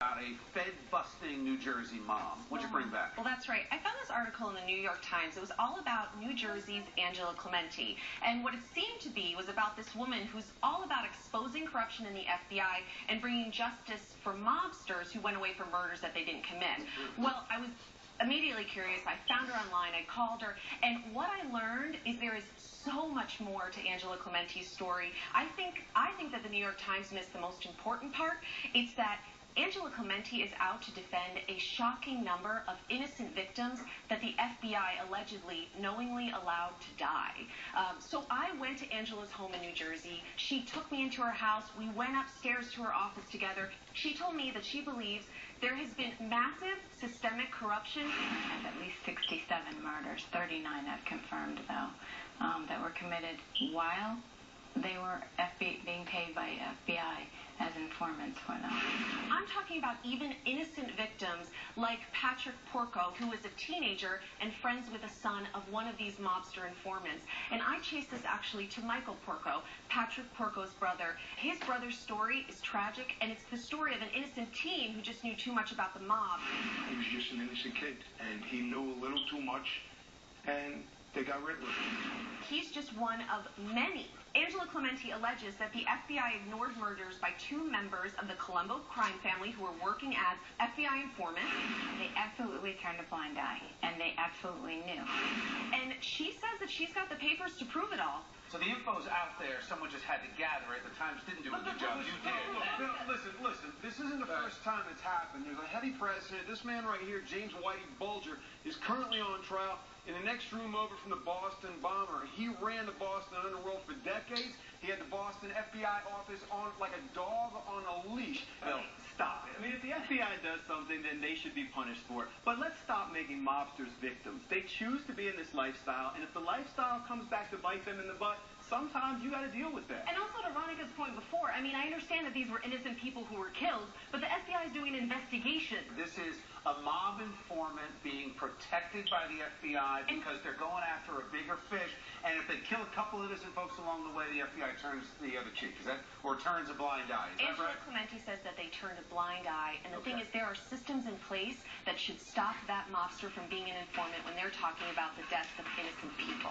about a Fed-busting New Jersey mom. What'd you bring back? Well, that's right. I found this article in the New York Times. It was all about New Jersey's Angela Clemente. And what it seemed to be was about this woman who's all about exposing corruption in the FBI and bringing justice for mobsters who went away for murders that they didn't commit. Well, I was immediately curious. I found her online. I called her. And what I learned is there is so much more to Angela Clemente's story. I think that the New York Times missed the most important part. It's that Angela Clemente is out to defend a shocking number of innocent victims that the FBI allegedly knowingly allowed to die. So I went to Angela's home in New Jersey. She took me into her house. We went upstairs to her office together. She told me that she believes there has been massive systemic corruption. I have at least 67 murders, 39 I've confirmed though, that were committed while they were being paid by FBI as informants for them. I'm talking about even innocent victims like Patrick Porco, who was a teenager and friends with the son of one of these mobster informants. And I chased this actually to Michael Porco, Patrick Porco's brother. His brother's story is tragic, and it's the story of an innocent teen who just knew too much about the mob. He was just an innocent kid, and he knew a little too much, and they got rid of him. He's just one of many. Angela Clemente alleges that the FBI ignored murders by two members of the Colombo crime family who were working as FBI informants. They absolutely turned a blind eye, and they absolutely knew. And she says that she's got the papers to prove it all. So the info's out there. Someone just had to gather it. The Times didn't do a good job. You did. Listen. This isn't the first time it's happened. There's a heavy precedent. This man right here, James Whitey Bulger, is currently on trial in the next room over from the Boston bomber. He ran the Boston underworld for decades. He had the Boston FBI office on like a dog on a leash. Bill, stop it. I mean, if the FBI does something, then they should be punished for it. But let's stop making mobsters victims. They choose to be in this lifestyle, and if the lifestyle comes back to bite them in the butt, sometimes you got to deal with that. And also to Veronica's point before, I mean, I understand that these were innocent people who were killed, but the FBI is doing an investigation. This is a mob informant being protected by the FBI because they're going after a bigger fish, and if they kill a couple innocent folks along the way, the FBI turns the other cheek. Is that, or turns a blind eye? Is that Angela right? Clemente says that they turned a blind eye, and the thing is, there are systems in place that should stop that mobster from being an informant when they're talking about the deaths of innocent people.